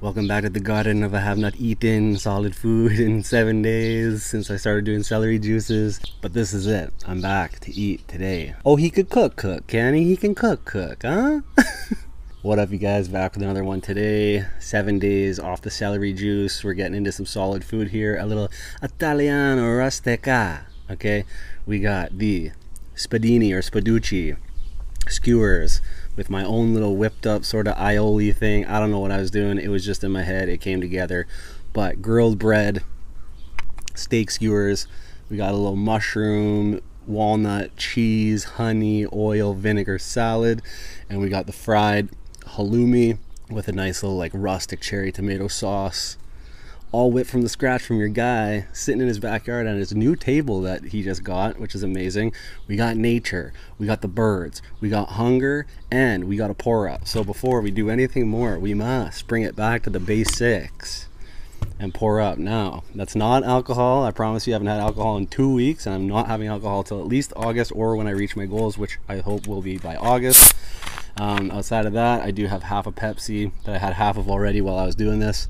Welcome back to the garden of I have not eaten solid food in 7 days since I started doing celery juices. But this is it. I'm back to eat today. Oh, he could cook, can he? He can cook, huh? What up, you guys? Back with another one today. 7 days off the celery juice. We're getting into some solid food here. A little Italiano rustica. Okay, we got the spadini or spaducci skewers with my own little whipped up sort of aioli thing. I don't know what I was doing. It was just in my head. It came together. But grilled bread, steak skewers. We got a little mushroom, walnut, cheese, honey, oil, vinegar salad. And we got the fried halloumi with a nice little like rustic cherry tomato sauce. All whipped from the scratch from your guy sitting in his backyard on his new table that he just got, which is amazing. We got nature, we got the birds, we got hunger, and we got a pour up. So before we do anything more, we must bring it back to the basics and pour up. Now, that's not alcohol. I promise you I haven't had alcohol in 2 weeks, and I'm not having alcohol till at least August or when I reach my goals, which I hope will be by August. Outside of that, I do have half a Pepsi that I had half of already while I was doing this.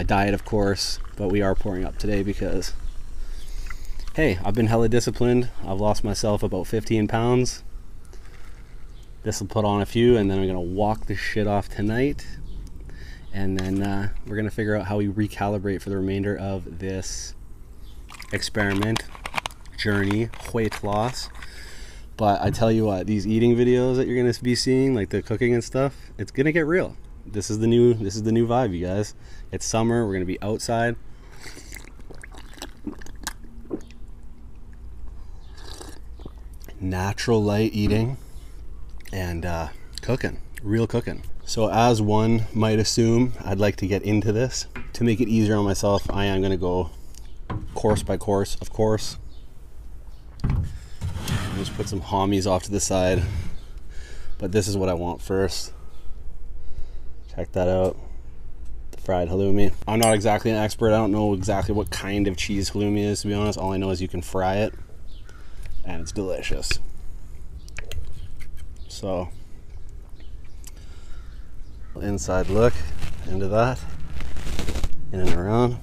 Diet, of course, but we are pouring up today because, hey, I've been hella disciplined. I've lost myself about 15 pounds. This will put on a few, and then I'm gonna walk this shit off tonight, and then we're gonna figure out how we recalibrate for the remainder of this experiment journey, weight loss. But I tell you what, these eating videos that you're gonna be seeing, like the cooking and stuff, it's gonna get real. This is the new vibe, you guys. It's summer. We're gonna be outside. Natural light eating and cooking, real cooking. So as one might assume, I'd like to get into this. To make it easier on myself, I am gonna go course by course, of course. Just put some hommies off to the side. But this is what I want first. Check that out, the fried halloumi. I'm not exactly an expert. I don't know exactly what kind of cheese halloumi is, to be honest. All I know is you can fry it, and it's delicious. So, inside look into that, in and around,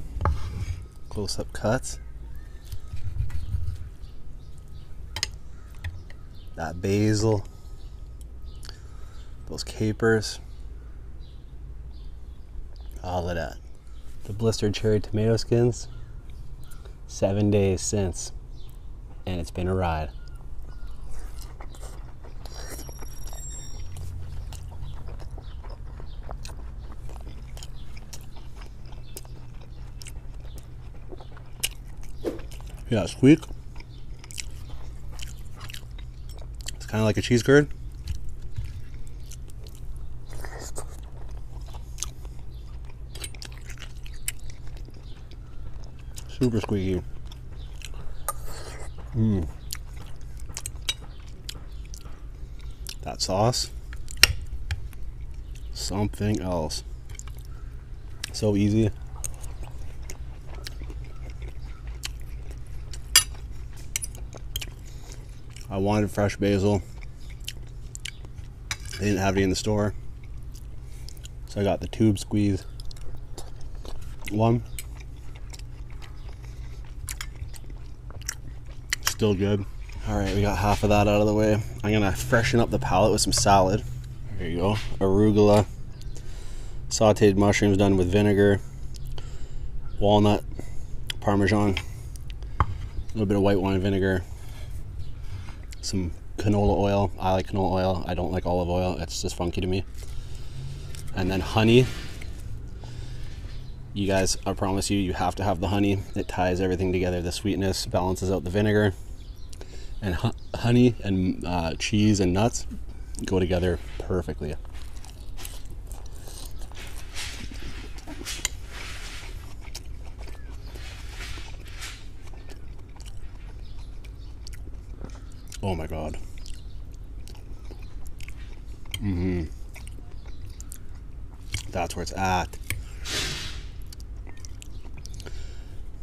close-up cuts. That basil, those capers. All of that. The blistered cherry tomato skins. 7 days since, and it's been a ride. Yeah, squeak. It's kind of like a cheese curd. Super squeaky. That sauce, something else. So easy. I wanted fresh basil. They didn't have any in the store, so I got the tube squeeze one. Still good. All right, we got half of that out of the way. I'm gonna freshen up the palate with some salad. There you go. Arugula, sauteed mushrooms done with vinegar, walnut, parmesan, a little bit of white wine vinegar, some canola oil. I like canola oil. I don't like olive oil. It's just funky to me. And then honey. You guys, I promise you, you have to have the honey. It ties everything together. The sweetness balances out the vinegar. And honey and cheese and nuts go together perfectly. Oh my God. That's where it's at.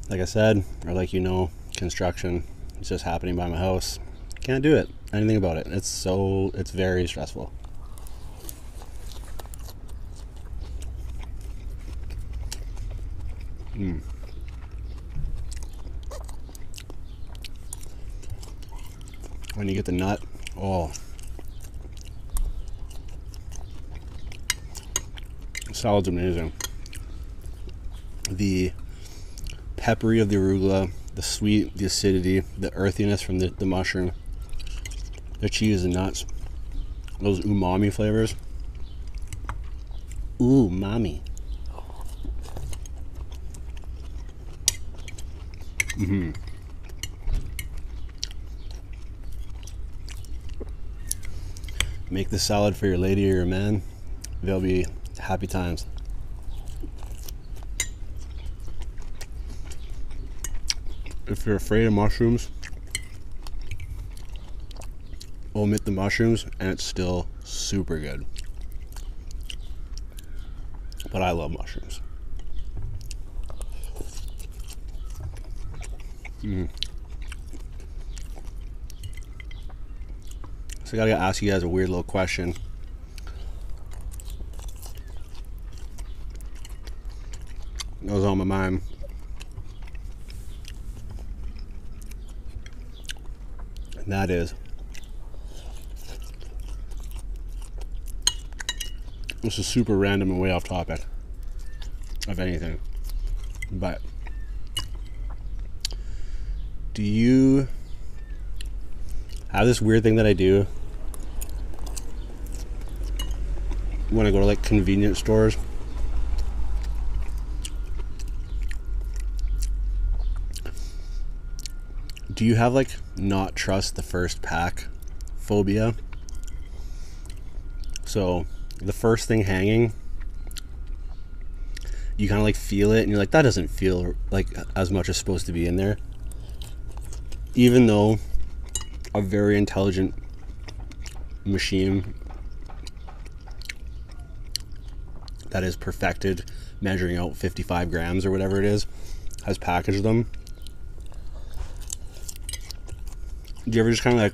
Like I said, or like you know, construction is just happening by my house. Can't do it. Anything about it. It's very stressful. When you get the nut, oh, the salad's amazing. The peppery of the arugula, the sweet, the acidity, the earthiness from the mushroom, the cheese and nuts, those umami flavors. Ooh, mommy. Make this salad for your lady or your man. They'll be happy times. If you're afraid of mushrooms, omit the mushrooms and it's still super good. But I love mushrooms. So I gotta ask you guys a weird little question. That was on my mind. And that is, this is super random and way off topic of anything, but do you have this weird thing that I do when I go to like convenience stores? Do you have like not trust the first pack phobia? So the first thing hanging, you kind of like feel it and you're like, that doesn't feel like as much as supposed to be in there, even though a very intelligent machine that is perfected measuring out 55 grams or whatever it is has packaged them. Do you ever just kind of like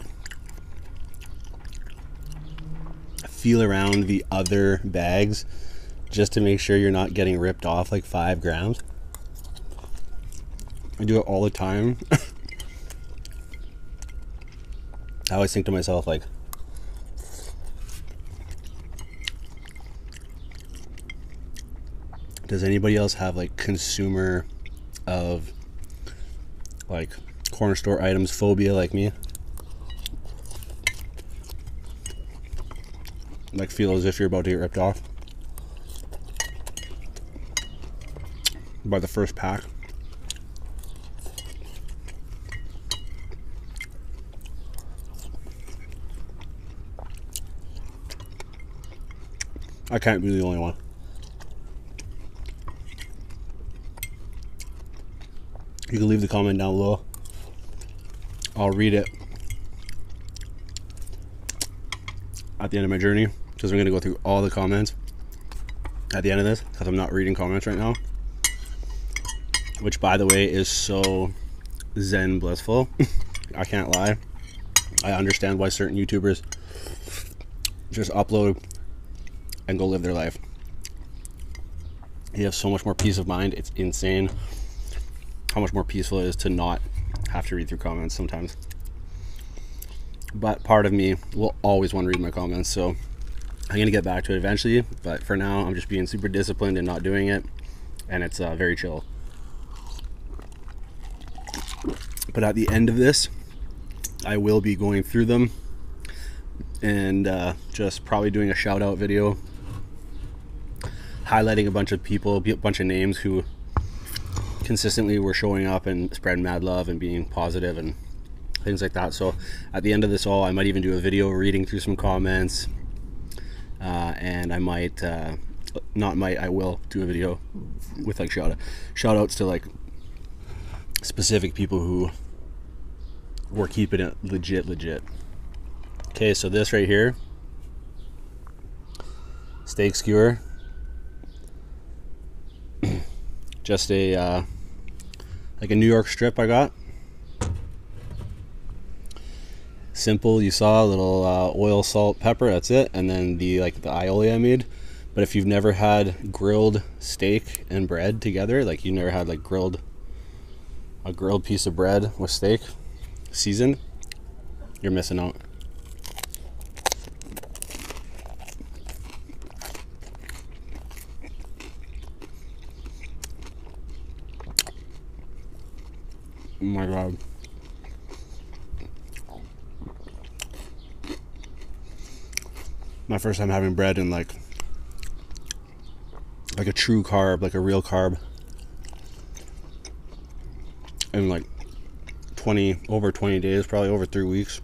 feel around the other bags just to make sure you're not getting ripped off like 5 grams? I do it all the time. I always think to myself, like, does anybody else have like consumer of like corner store items phobia like me? Like feel as if you're about to get ripped off by the first pack? I can't be the only one. You can leave the comment down below. I'll read it at the end of my journey, because I'm going to go through all the comments at the end of this, because I'm not reading comments right now, which by the way is so zen blissful. I can't lie. I understand why certain YouTubers just upload and go live their life. You have so much more peace of mind. It's insane how much more peaceful it is to not have to read through comments sometimes. But part of me will always want to read my comments, so I'm gonna get back to it eventually, but for now I'm just being super disciplined and not doing it, and it's very chill. But at the end of this, I will be going through them and just probably doing a shout out video highlighting a bunch of people, a bunch of names who consistently were showing up and spreading mad love and being positive and things like that. So at the end of this all, I might even do a video reading through some comments, and I might I will do a video with like shout outs to like specific people who were keeping it legit. Okay, so this right here, steak skewer, just a like a New York strip I got. Simple, you saw a little oil, salt, pepper, that's it. And then the aioli I made, But if you've never had grilled steak and bread together, like you never had like a grilled piece of bread with steak seasoned, you're missing out. Oh my God. My first time having bread in like a true carb, like a real carb, in like over 20 days, probably over 3 weeks.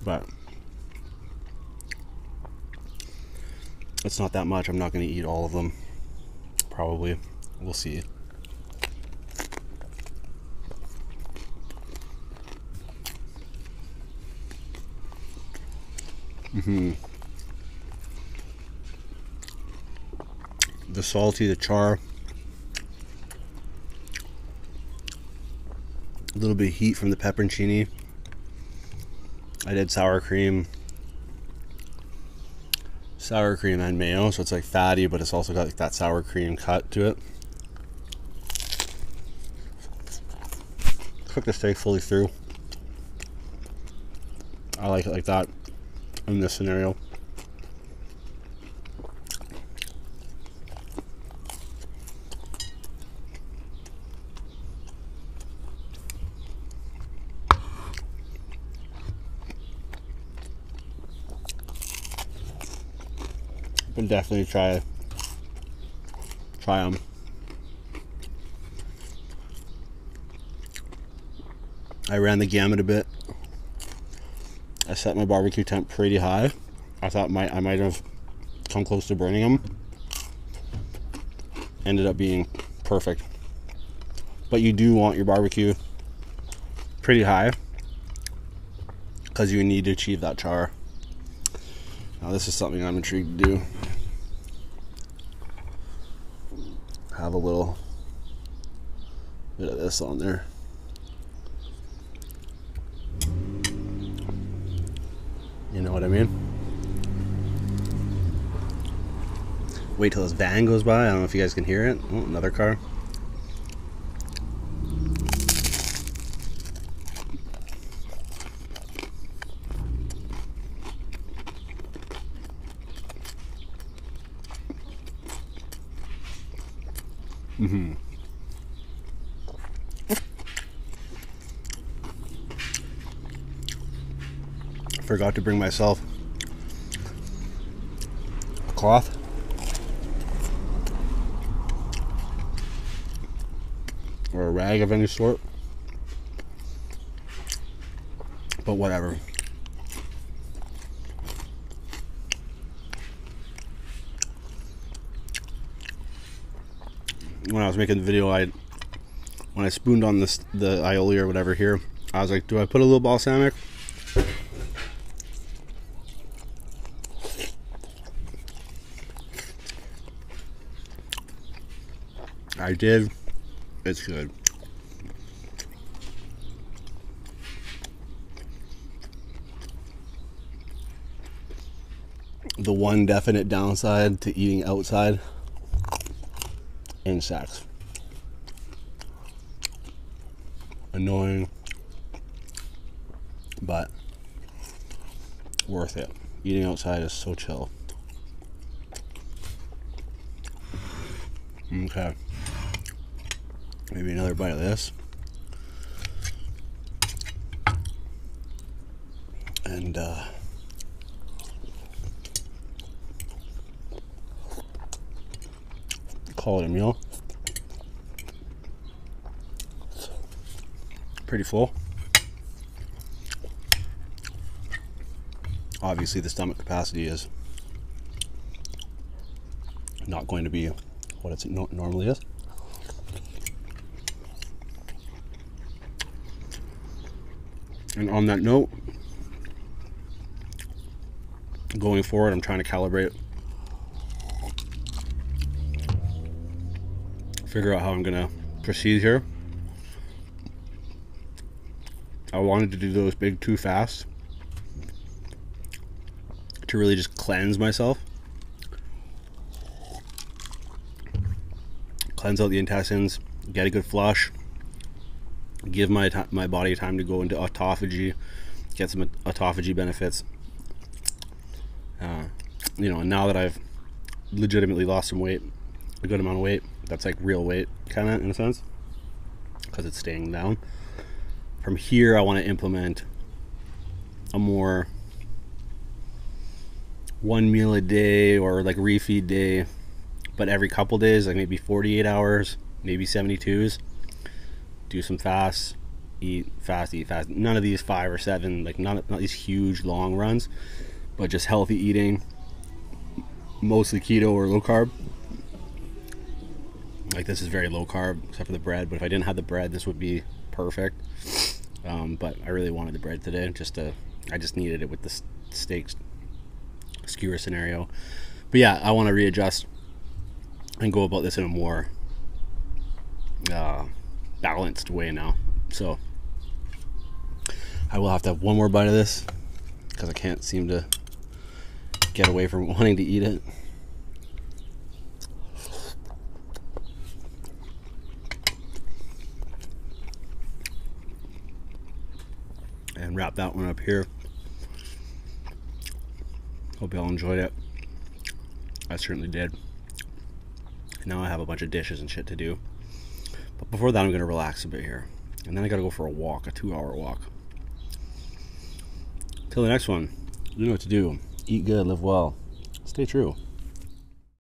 But it's not that much. I'm not going to eat all of them. Probably. We'll see. The salty, the char, a little bit of heat from the pepperoncini. I did sour cream and mayo, so it's like fatty, but it's also got like that sour cream cut to it. Cook the steak fully through. I like it like that in this scenario. But definitely try them. I ran the gamut a bit. I set my barbecue temp pretty high. I thought I might have come close to burning them. Ended up being perfect. But you do want your barbecue pretty high because you need to achieve that char. Now this is something I'm intrigued to do. Have a little bit of this on there. You know what I mean? Wait till this van goes by. I don't know if you guys can hear it. Oh, another car. Forgot to bring myself a cloth. Or a rag of any sort. But whatever. When I was making the video, when I spooned on the aioli or whatever here, I was like, do I put a little balsamic? I did. It's good. The one definite downside to eating outside: insects. Annoying, but worth it. Eating outside is so chill. Okay. Maybe another bite of this. And call it a meal. Pretty full. Obviously the stomach capacity is not going to be what it normally is. And on that note, going forward, I'm trying to calibrate, figure out how I'm gonna proceed here. I wanted to do those big too fast, to really just cleanse myself. Cleanse out the intestines, get a good flush, give my body time to go into autophagy, get some autophagy benefits. You know, and now that I've legitimately lost some weight, a good amount of weight, that's like real weight, kind of, in a sense, because it's staying down. From here, I want to implement a more 1 meal a day, or like refeed day, but every couple days, like maybe 48 hours, maybe 72s. Do some fasts, eat fast, eat fast. None of these 5 or 7, like not these huge long runs, but just healthy eating, mostly keto or low carb. Like this is very low carb except for the bread, but if I didn't have the bread, this would be perfect. But I really wanted the bread today, I just needed it with the steak skewer scenario. But yeah, I want to readjust and go about this in a more balanced way now. So I will have to have one more bite of this because I can't seem to get away from wanting to eat it. And wrap that one up here. Hope y'all enjoyed it. I certainly did. Now I have a bunch of dishes and shit to do. But before that, I'm going to relax a bit here. And then I got to go for a walk, a 2-hour walk. Till the next one, you know what to do. Eat good, live well, stay true.